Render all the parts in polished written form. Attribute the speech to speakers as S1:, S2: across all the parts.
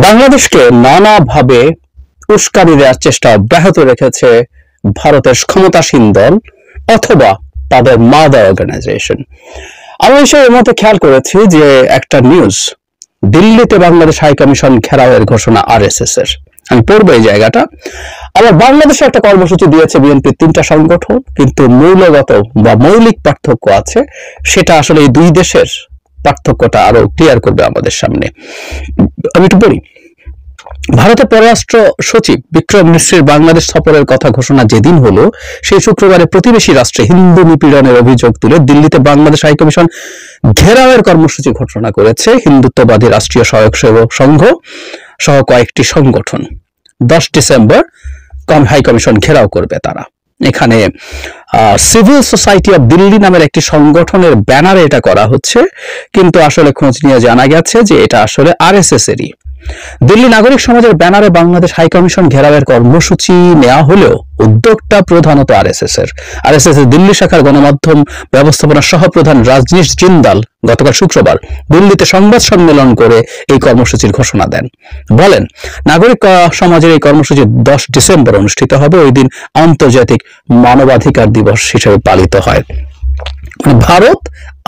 S1: বাংলাদেশকে নানাভাবে উস্কানি দেওয়ার চেষ্টা অব্যাহত রেখেছে ভারতের ক্ষমতাসীন দল অথবা তাদের মাদার অর্গানাইজেশন। আমি এর মধ্যে খেয়াল করেছি যে একটা নিউজ, দিল্লিতে বাংলাদেশ হাই কমিশন ঘেরাওয়ের ঘোষণা আরএসএস এর। আমি পড়বো এই জায়গাটা। আবার বাংলাদেশে একটা কর্মসূচি দিয়েছে বিএনপির 3টা সংগঠন, কিন্তু মূলগত বা মৌলিক পার্থক্য আছে, সেটা আসলে এই দুই দেশের পার্থক্যটা আরো ক্লিয়ার করবে আমাদের সামনে। আমি একটু পড়ি। ভারতের পররাষ্ট্র সচিব বিক্রম মিশ্রের বাংলাদেশ সফরের কথা ঘোষণা যেদিন হলো, সেই শুক্রবারে প্রতিবেশী রাষ্ট্রে হিন্দু নিপীড়নের অভিযোগ তুলে দিল্লিতে বাংলাদেশ হাইকমিশন ঘেরাওয়ের কর্মসূচি ঘোষণা করেছে হিন্দুত্ববাদী রাষ্ট্রীয় স্বয়ংসেবক সংঘ সহ কয়েকটি সংগঠন। 10 ডিসেম্বর হাইকমিশন ঘেরাও করবে তারা। এখানে সিভিল সোসাইটি অব দিল্লি নামের একটি সংগঠনের ব্যানারে এটা করা হচ্ছে, কিন্তু আসলে খোঁজ নিয়ে জানা গেছে যে এটা আসলে আরএসএস এরই। দিল্লি নাগরিক সমাজের ব্যানারে বাংলাদেশ হাইকমিশন ঘেরাওয়ের কর্মসূচি নেওয়া হলেও উদ্যোগটা প্রধানত আরএসএস এর। আরএসএস এর দিল্লি শাখার গণমাধ্যম ব্যবস্থাপনা সহপ্রধান রাজনীশ জিন্দাল গতকাল শুক্রবার দিল্লিতে সংবাদ সম্মেলন করে এই কর্মসূচির ঘোষণা দেন। বলেন, নাগরিক সমাজের এই কর্মসূচি 10 ডিসেম্বর অনুষ্ঠিত হবে। ওই দিন আন্তর্জাতিক মানবাধিকার দিবস হিসেবে পালিত হয়। ভারত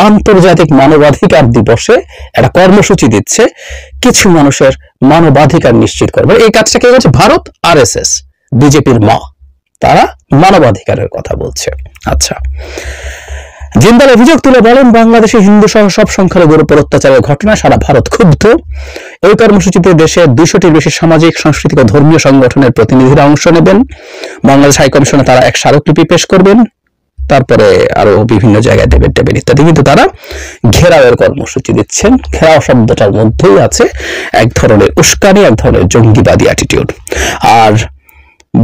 S1: আন্তর্জাতিক মানবাধিকার দিবসে একটা কর্মসূচি দিচ্ছে কিছু মানুষের মানবাধিকার নিশ্চিত করবে। এই কাজটা কে করছে? ভারত, আরএসএস, বিজেপির মা, তারা মানবাধিকারের কথা বলছে। আচ্ছা, জিন্দাল অভিযোগ তুলে বলেন, বাংলাদেশে হিন্দু সহ সব সংখ্যালঘুর উপর অত্যাচারের ঘটনা সারা ভারত ক্ষুব্ধ। এই কর্মসূচিতে দেশের 200টির বেশি সামাজিক, সাংস্কৃতিক ও ধর্মীয় সংগঠনের প্রতিনিধিরা অংশ নেবেন। বাংলাদেশ হাইকমিশনে তারা এক স্মারকলিপি পেশ করবেন, তারপরে আরো বিভিন্ন জায়গায় দেবেন ইত্যাদি। কিন্তু তারা ঘেরাওয়ের কর্মসূচি দিচ্ছেন। ঘেরাও শব্দটার মধ্যেই আছে এক ধরনের উস্কানি, এক ধরনের জঙ্গিবাদী অ্যাটিটিউড। আর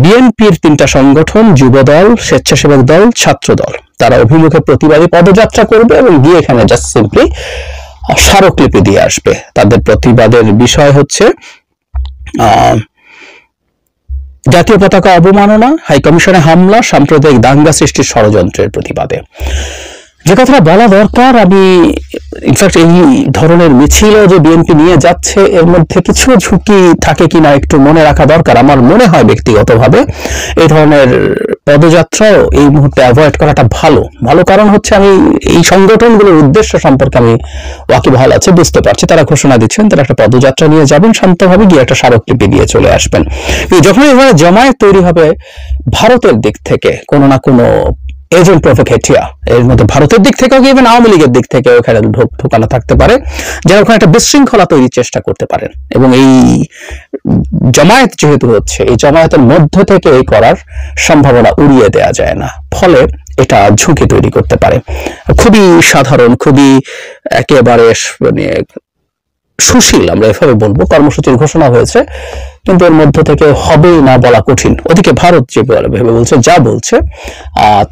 S1: বিএনপির 3টা সংগঠন, যুবদল, স্বেচ্ছাসেবক দল, ছাত্র দল, তারা অভিমুখে প্রতিবাদী পদযাত্রা করবে এবং গিয়ে এখানে জাস্ট সিম্পলি স্মারকলিপি দিয়ে আসবে। তাদের প্রতিবাদের বিষয় হচ্ছে জাতীয় পতাকা অবমাননা, হাইকমিশনে হামলা, সাম্প্রদায়িক দাঙ্গা সৃষ্টির ষড়যন্ত্রের প্রতিবাদে। যে কথাটা বলা দরকার, আমি ইনফ্যাক্ট এই ধরনের মিছিল যে বিএনপি নিয়ে যাচ্ছে এর মধ্যে কিছু ঝুঁকি থাকে কিনা একটু মনে রাখা দরকার। আমার মনে হয় ব্যক্তিগতভাবে এই ধরনের পদযাত্রাও এই মুহূর্তে অ্যাভয়েড করাটা ভালো কারণ হচ্ছে আমি এই সংগঠনগুলোর উদ্দেশ্য সম্পর্কে আমি ওয়াকিবহাল আছে, বুঝতে পারছি। তারা ঘোষণা দিচ্ছেন তারা একটা পদযাত্রা নিয়ে যাবেন, শান্তভাবে গিয়ে একটা স্মারকলিপি দিয়ে চলে আসবেন। যখন এভাবে জমায়েত তৈরি হবে ভারতের দিক থেকে কোনো না কোনো এজেন্ট প্রভোকেটিয়া, এর মধ্যে ভারতের দিক থেকেও ইভেন আওয়ামী লীগের দিক থেকে ওখানে ঢোকানো থাকতে পারে, যারা ওখানে একটা বিশৃঙ্খলা তৈরির চেষ্টা করতে পারেন। এবং এই জমায়েত যেহেতু হচ্ছে, এই জমায়েতের মধ্য থেকে এই করার সম্ভাবনা উড়িয়ে দেওয়া যায় না, ফলে এটা ঝুঁকি তৈরি করতে পারে। খুবই সাধারণ, খুবই একেবারে মানে সুশীল, আমরা এভাবে বলবো, কর্মসূচির ঘোষণা হয়েছে, কিন্তু এর মধ্য থেকে হবেই না বলা কঠিন। ওদিকে ভারত যে ভেবে বলছে, যা বলছে,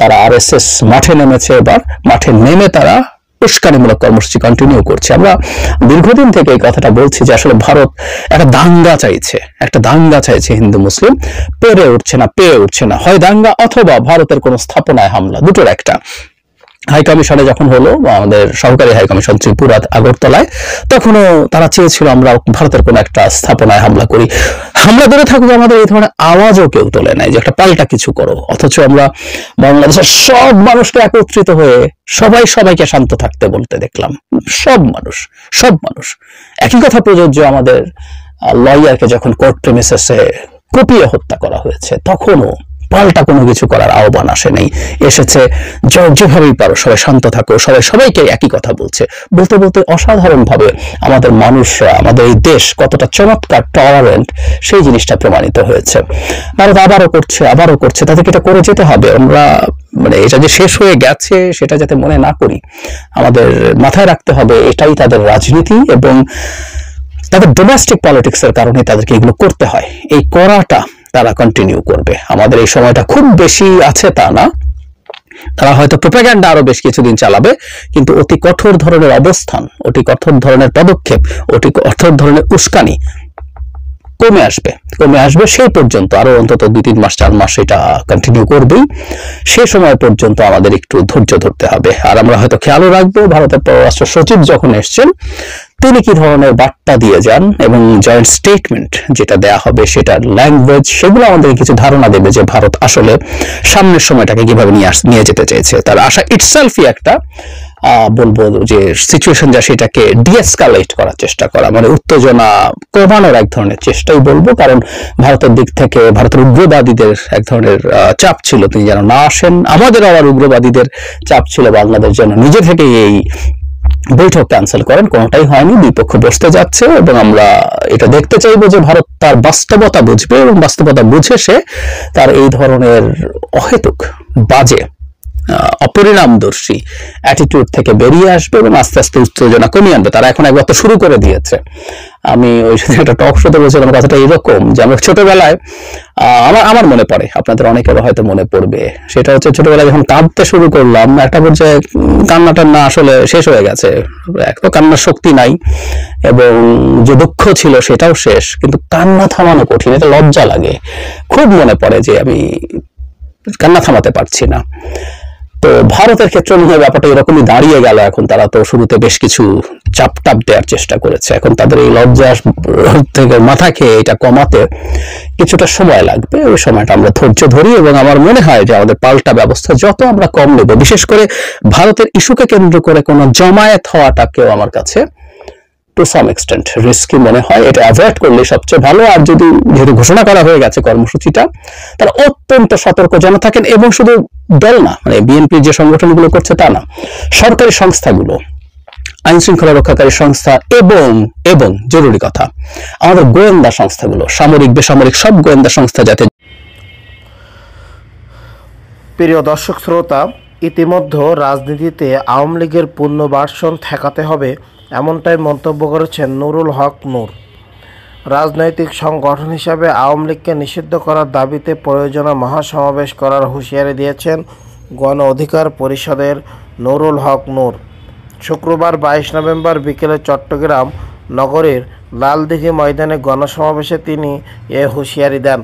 S1: তারা আরএসএস মাঠে নেমেছে। এবার মাঠে নেমে তারা উস্কানিমূলক কর্মসূচি কন্টিনিউ করছে। আমরা দীর্ঘদিন থেকে এই কথাটা বলছি যে আসলে ভারত একটা দাঙ্গা চাইছে হিন্দু মুসলিম, পেয়ে উঠছে না, হয় দাঙ্গা অথবা ভারতের কোনো স্থাপনায় হামলা, দুটোর একটা। হাইকমিশনে যখন হলো, আমাদের সহকারী হাইকমিশন ত্রিপুরা আগরতলায়, তখনও তারা চেয়েছিল আমরা ভারতের কোন একটা স্থাপনায় হামলা করি। হামলা করে থাকুক, আমাদের এই ধরনের আওয়াজও কেউ তোলে নাই যে একটা পাল্টা কিছু করো। অথচ আমরা বাংলাদেশের সব মানুষকে একত্রিত হয়ে সবাইকে শান্ত থাকতে বলতে দেখলাম। সব মানুষ একই কথা প্রযোজ্য আমাদের লয়ারকে যখন কোর্ট প্রেমিসেসে কুপিয়ে হত্যা করা হয়েছে, তখনও পাল্টা কোনো কিছু করার আহ্বান আসেনি। এসেছে যেভাবেই পারো সবাই শান্ত থাকো, সবাইকে একই কথা বলতে অসাধারণ ভাবে আমাদের মানুষরা, আমাদের এই দেশ কতটা চমৎকার টলারেন্ট, সেই জিনিসটা প্রমাণিত হয়েছে। ভারত আবারও করছে, তাদেরকে এটা করে যেতে হবে। আমরা মানে এটা যে শেষ হয়ে গেছে সেটা যাতে মনে না করি, আমাদের মাথায় রাখতে হবে এটাই তাদের রাজনীতি এবং তাদের ডোমেস্টিক পলিটিক্স এর কারণে তাদেরকে এগুলো করতে হয়। এই করাটা তারা কন্টিনিউ করবে। আমাদের এই সময়টা খুব বেশি আছে তা না, তারা হয়তো প্রোপাগান্ডা আরো বেশ কিছুদিন চালাবে, কিন্তু অতি কঠোর ধরনের অবস্থান, অতি কঠোর ধরনের পদক্ষেপ, অতি কঠোর ধরনের উস্কানি কমে আসবে। সেই পর্যন্ত আরো অন্তত 2-3 মাস 4 মাস এটা কন্টিনিউ করবেই। সেই সময় পর্যন্ত আমাদের একটু ধৈর্য ধরতে হবে। আর আমরা হয়তো খেয়ালও রাখবো, ভারতের পররাষ্ট্র সচিব যখন এসছেন তিনি কি ধরনের বার্তা দিয়ে যান এবং জয়েন্ট স্টেটমেন্ট যেটা দেয়া হবে সেটার ল্যাঙ্গুয়েজ, সেগুলো আমাদের কিছু ধারণা দেবে যে ভারত আসলে সামনের সময়টাকে কিভাবে নিয়ে যেতে চেয়েছে। তার আশা ইটসেলফই একটা বলবো যে সিচুয়েশন, যা সেটাকে ডিএসকালেট করার চেষ্টা করা, মানে উত্তেজনা কমানোর এক ধরনের চেষ্টাই বলবো। কারণ ভারতের দিক থেকে ভারতের উগ্রবাদীদের এক ধরনের চাপ ছিল তিনি যেন না আসেন, আমাদের আবার উগ্রবাদীদের চাপ ছিল বাংলাদেশ যেন নিজে থেকেই এই বৈঠক ক্যান্সেল করেন। কোনোটাই হয়নি, দুই পক্ষ বসতে যাচ্ছে এবং আমরা এটা দেখতে চাইবো যে ভারত তার বাস্তবতা বুঝবে এবং বাস্তবতা বুঝে সে তার এই ধরনের অহেতুক বাজে অপরিণামদর্শী অ্যাটিটিউড থেকে বেরিয়ে আসবে এবং আস্তে আস্তে উত্তেজনা কমিয়ে আনবে। তারা এখন একবার তো শুরু করে দিয়েছে। আমি ওই একটা টক শোতে বলছিলাম কথাটা এরকম যে আমরা ছোটবেলায় আমার মনে পড়ে, আপনাদের অনেকেরও হয়তো মনে পড়বে, সেটা হচ্ছে ছোটবেলায় যখন কাঁদতে শুরু করলাম একটা পর্যায়ে কান্নাটা না আসলে শেষ হয়ে গেছে, এক তো কান্নার শক্তি নাই এবং যে দুঃখ ছিল সেটাও শেষ, কিন্তু কান্না থামানো কঠিন, এটা লজ্জা লাগে। খুব মনে পড়ে যে আমি কান্না থামাতে পারছি না। তো ভারতের ক্ষেত্রে মনে হয় ব্যাপারটা এরকমই দাঁড়িয়ে গেল। এখন তারা তো শুরুতে বেশ কিছু চাপ টাপ দেওয়ার চেষ্টা করেছে, এখন তাদের এই লজ্জা থেকে মাথা খেয়ে এটা কমাতে কিছুটা সময় লাগবে। ওই সময়টা আমরা ধৈর্য ধরি এবং আমার মনে হয় যে আমাদের পাল্টা ব্যবস্থা যত আমরা কম নেব, বিশেষ করে ভারতের ইস্যুকে কেন্দ্র করে কোনো জমায়েত হওয়াটাকেও আমার কাছে টু সাম এক্সটেন্ট রিস্কি মনে হয়। এটা অ্যাভয়েড করলে সবচেয়ে ভালো। আর যদি যেহেতু ঘোষণা করা হয়ে গেছে কর্মসূচিটা, তারা অত্যন্ত সতর্ক যেন থাকেন এবং শুধু দল না, মানে বিএনপি যে সংগঠনগুলো করছে তা না, সরকারি সংস্থাগুলো, আইন শৃঙ্খলা রক্ষাকারী সংস্থা এবং এবং জরুরি কথা আমাদের গোয়েন্দা সংস্থাগুলো, সামরিক বেসামরিক সব গোয়েন্দা সংস্থা যাতে।
S2: প্রিয় দর্শক শ্রোতা, ইতিমধ্যে রাজনীতিতে আওয়ামী লীগের পুনর্বাসন ঠেকাতে হবে এমনটাই মন্তব্য করেছেন নুরুল হক নূর। রাজনৈতিক সংগঠন হিসাবে আওয়ামী লীগকে নিষিদ্ধ করার দাবিতে প্রয়োজনীয় মহাসমাবেশ করার হুঁশিয়ারি দিয়েছেন গণ অধিকার পরিষদের নুরুল হক নূর। শুক্রবার 22 নভেম্বর বিকেলে চট্টগ্রাম নগরীর লালদিঘি ময়দানে গণসমাবেশে তিনি এ হুঁশিয়ারি দেন।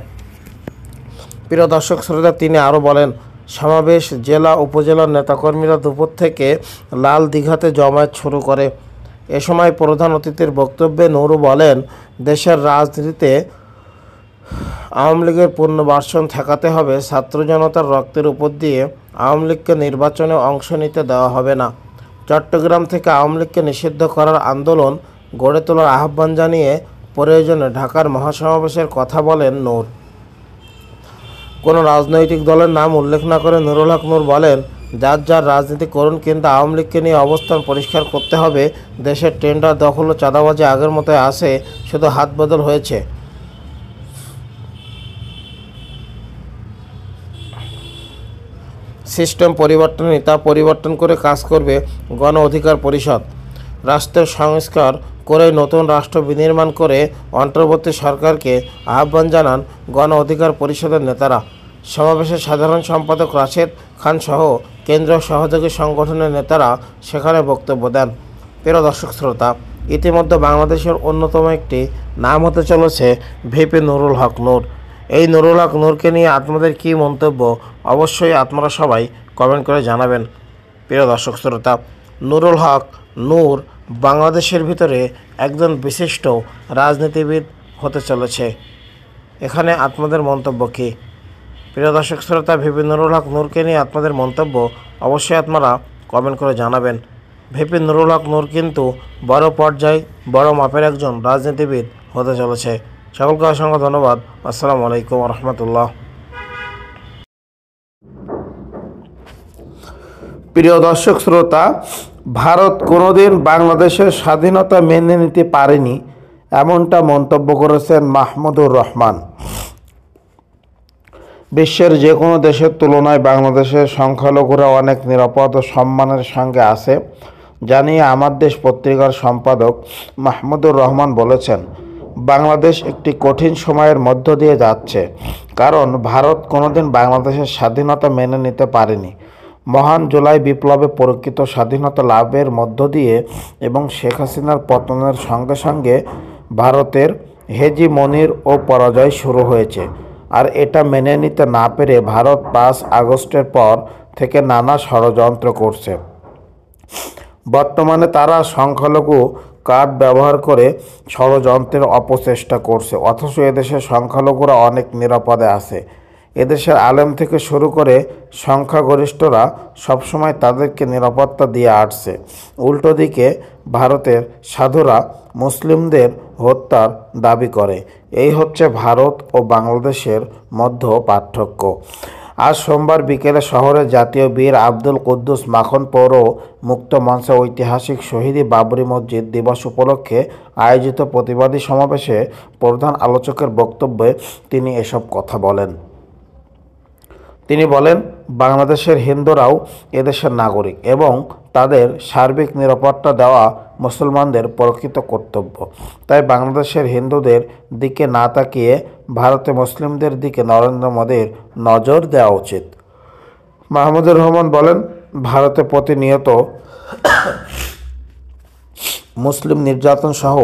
S2: প্রিয় দর্শক শ্রোতা, তিনি আরও বলেন, সমাবেশ জেলা উপজেলার নেতাকর্মীরা দুপুর থেকে লাল দিঘাতে জমায়েত শুরু করে। এ সময় প্রধান অতিথির বক্তব্যে নুরু বলেন, দেশের রাজনীতিতে আওয়ামী লীগের পুনর্বাসন ঠেকাতে হবে। ছাত্র জনতার রক্তের উপর দিয়ে আওয়ামী লীগকে নির্বাচনে অংশ নিতে দেওয়া হবে না। চট্টগ্রাম থেকে আওয়ামী লীগকে নিষিদ্ধ করার আন্দোলন গড়ে তোলার আহ্বান জানিয়ে প্রয়োজনে ঢাকার মহাসমাবেশের কথা বলেন নূর। কোনো রাজনৈতিক দলের নাম উল্লেখ না করে নুরুল হক নূর বলেন, যার যার রাজনীতি করুন, কিন্তু আওয়ামী লীগকে নিয়ে অবস্থান পরিষ্কার করতে হবে। দেশের টেন্ডার দখল ও চাঁদাবাজি আগের মতোই আছে, শুধু হাত বদল হয়েছে। সিস্টেম পরিবর্তন তা পরিবর্তন করে কাজ করবে গণ অধিকার পরিষদ। রাষ্ট্রের সংস্কার করে নতুন রাষ্ট্র বিনির্মাণ করে অন্তর্বর্তী সরকারকে আহ্বান জানান গণ অধিকার পরিষদের নেতারা। সমাবেশে সাধারণ সম্পাদক রাশেদ খান সহ কেন্দ্রীয় সহযোগী সংগঠনের নেতারা সেখানে বক্তব্য দেন। প্রিয় দর্শক শ্রোতা, ইতিমধ্যে বাংলাদেশের অন্যতম একটি নাম হতে চলেছে ভিপি নুরুল হক নূর। এই নুরুল হক নূরকে নিয়ে আপনাদের কী মন্তব্য অবশ্যই আপনারা সবাই কমেন্ট করে জানাবেন। প্রিয় দর্শক শ্রোতা, নুরুল হক নূর বাংলাদেশের ভিতরে একজন বিশিষ্ট রাজনীতিবিদ হতে চলেছে। এখানে আপনাদের মন্তব্য কী? প্রিয় দর্শক শ্রোতা, ভিপি নুরুল হক নূরকে নিয়ে আপনাদের মন্তব্য অবশ্যই আপনারা কমেন্ট করে জানাবেন। ভিপি নুরুল হক নূর কিন্তু বড় পর্যায়ে বড় মাপের একজন রাজনীতিবিদ হতে চলেছে। সকলকে অসংখ্য ধন্যবাদ। আসসালামু আলাইকুম রহমতুল্লাহ। প্রিয় দর্শক শ্রোতা, ভারত কোনোদিন বাংলাদেশের স্বাধীনতা মেনে নিতে পারেনি, এমনটা মন্তব্য করেছেন মাহমুদুর রহমান। বিশ্বের যে কোনো দেশের তুলনায় বাংলাদেশের সংখ্যালঘুরা অনেক নিরাপদ ও সম্মানের সঙ্গে আছে জানিয়ে আমার দেশ পত্রিকার সম্পাদক মাহমুদুর রহমান বলেছেন, বাংলাদেশ একটি কঠিন সময়ের মধ্য দিয়ে যাচ্ছে, কারণ ভারত কোনোদিন বাংলাদেশের স্বাধীনতা মেনে নিতে পারেনি। মহান জুলাই বিপ্লবে প্রকৃত স্বাধীনতা লাভের মধ্য দিয়ে এবং শেখ হাসিনার পতনের সঙ্গে সঙ্গে ভারতের হেজিমনির ও পরাজয় শুরু হয়েছে। আর এটা মেনে নিতে না পেরে ভারত 5 আগস্টের পর থেকে নানা ষড়যন্ত্র করছে। বর্তমানে তারা সংখ্যালঘু কার্ড ব্যবহার করে ষড়যন্ত্রের অপচেষ্টা করছে, অথচ এদেশের সংখ্যালঘুরা অনেক নিরাপদে আছে। এদেশের আলেম থেকে শুরু করে সংখ্যাগরিষ্ঠরা সবসময় তাদেরকে নিরাপত্তা দিয়ে আসছে। উল্টো দিকে ভারতের সাধুরা মুসলিমদের হত্যার দাবি করে। এই হচ্ছে ভারত ও বাংলাদেশের মধ্যে পার্থক্য। আজ সোমবার বিকেলে শহরের জাতীয় বীর আব্দুল কুদ্দুস মাখন পৌর মুক্ত মঞ্চে ঐতিহাসিক শহীদ বাবরি মসজিদ দিবস উপলক্ষে আয়োজিত প্রতিবাদী সমাবেশে প্রধান আলোচকের বক্তব্যে তিনি এসব কথা বলেন। তিনি বলেন, বাংলাদেশের হিন্দুরাও এদেশের নাগরিক এবং তাদের সার্বিক নিরাপত্তা দেওয়া মুসলমানদের প্রকৃত কর্তব্য। তাই বাংলাদেশের হিন্দুদের দিকে না তাকিয়ে ভারতে মুসলিমদের দিকে নরেন্দ্র মোদীর নজর দেওয়া উচিত। মাহমুদুর রহমান বলেন, ভারতে প্রতিনিয়ত মুসলিম নির্যাতন সহ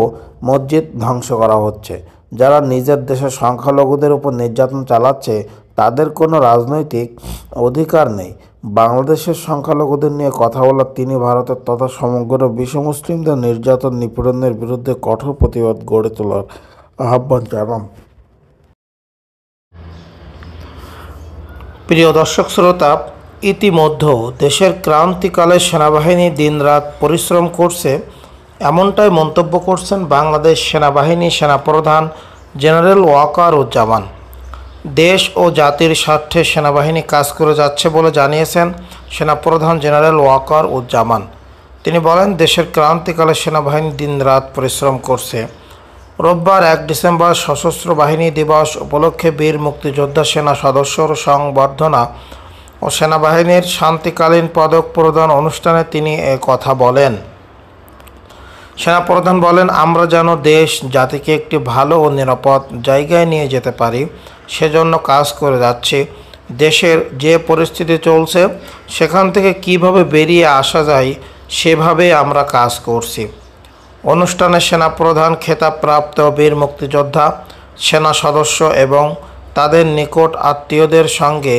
S2: মসজিদ ধ্বংস করা হচ্ছে। যারা নিজের দেশের সংখ্যালঘুদের উপর নির্যাতন চালাচ্ছে তাদের কোনো রাজনৈতিক অধিকার নেই। বাংলাদেশের সংখ্যালঘুদের নিয়ে কথা বলার তিনি ভারতের তথা সমগ্র বিশ্ব মুসলিমদের নির্যাতন নিপীড়নের বিরুদ্ধে কঠোর প্রতিবাদ গড়ে তোলার আহ্বান জানান। প্রিয় দর্শক শ্রোতা, ইতিমধ্যে দেশের ক্রান্তিকালে সেনাবাহিনী দিনরাত পরিশ্রম করছে, এমনটাই মন্তব্য করছেন বাংলাদেশ সেনাবাহিনী সেনাপ্রধান জেনারেল ওয়াকারুজ্জামান। দেশ ও জাতির স্বার্থে সেনাবাহিনী কাজ করে যাচ্ছে বলে জানিয়েছেন সেনাপ্রধান জেনারেল ওয়াকারুজ্জামান। তিনি বলেন, দেশের ক্রান্তিকালে সেনাবাহিনী দিনরাত পরিশ্রম করছে। রোববার 1 ডিসেম্বর সশস্ত্র বাহিনী দিবস উপলক্ষে বীর মুক্তিযোদ্ধা সেনা সদস্যর সংবর্ধনা ও সেনাবাহিনীর শান্তিকালীন পদক প্রদান অনুষ্ঠানে তিনি এ কথা বলেন। সেনাপ্রধান বলেন, আমরা যেন দেশ জাতিকে একটি ভালো ও নিরাপদ জায়গায় নিয়ে যেতে পারি সেজন্য কাজ করে যাচ্ছি। দেশের যে পরিস্থিতি চলছে সেখান থেকে কিভাবে বেরিয়ে আসা যায় সেভাবে আমরা কাজ করছি। অনুষ্ঠানে সেনাপ্রধান খেতাবপ্রাপ্ত বীর মুক্তিযোদ্ধা সেনা সদস্য এবং তাদের নিকট আত্মীয়দের সঙ্গে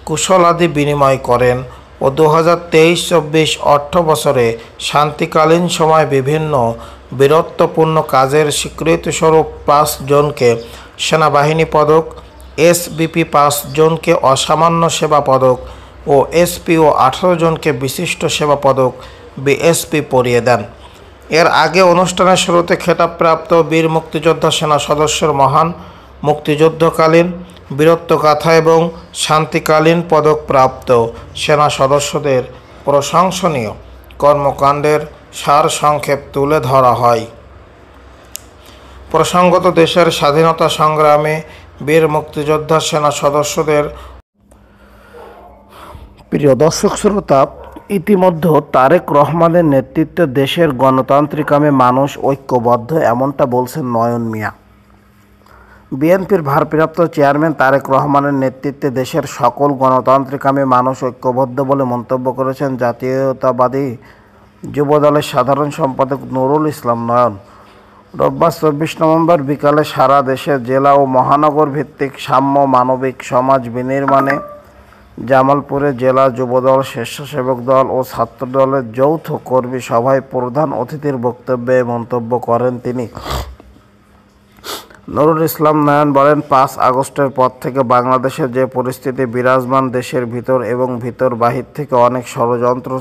S2: কুশলাদি বিনিময় করেন ও 2023-24 অর্থ বছরে শান্তিকালীন সময় বিভিন্ন বীরত্বপূর্ণ কাজের স্বীকৃতিস্বরূপ 5 জনকে সেনাবাহিনী পদক, এসবিপি 5 জনকে অসামান্য সেবা পদক ও এসপিও 18 জনকে বিশিষ্ট সেবা পদক বিএসপি পরিয়ে দেন। এর আগে অনুষ্ঠানের শুরুতে খেতাবপ্রাপ্ত বীর মুক্তিযোদ্ধা সেনা সদস্যের মহান মুক্তিযুদ্ধকালীন বীরত্বগাথা এবং শান্তিকালীন পদকপ্রাপ্ত সেনা সদস্যদের প্রশংসনীয় কর্মকাণ্ডের সারসংক্ষেপ তুলে ধরা হয়। প্রসঙ্গত, দেশের স্বাধীনতা সংগ্রামে বীর মুক্তিযোদ্ধা সেনা সদস্যদের প্রিয় দর্শক শ্রোতা, ইতিমধ্যে তারেক রহমানের নেতৃত্বে দেশের গণতান্ত্রিকামে মানুষ ঐক্যবদ্ধ, এমনটা বলছেন নয়ন মিয়া। বিএনপির ভারপ্রাপ্ত চেয়ারম্যান তারেক রহমানের নেতৃত্বে দেশের সকল গণতান্ত্রিকামী মানুষ ঐক্যবদ্ধ বলে মন্তব্য করেছেন জাতীয়তাবাদী যুবদলের সাধারণ সম্পাদক নুরুল ইসলাম নয়ন। রোববার 24 নভেম্বর বিকালে সারা দেশে জেলা ও মহানগর ভিত্তিক সাম্য মানবিক সমাজ বিনির্মাণে জামালপুরে জেলা যুবদল, স্বেচ্ছাসেবক দল ও ছাত্র দলের যৌথ কর্মী সভায় প্রধান অতিথির বক্তব্যে মন্তব্য করেন তিনি। নুরুল ইসলাম নয়ন বলেন, 5 আগস্টের পর থেকে বাংলাদেশের যে পরিস্থিতি বিরাজমান, দেশের ভিতর এবং ভিতর বাহির থেকে অনেক ষড়যন্ত্র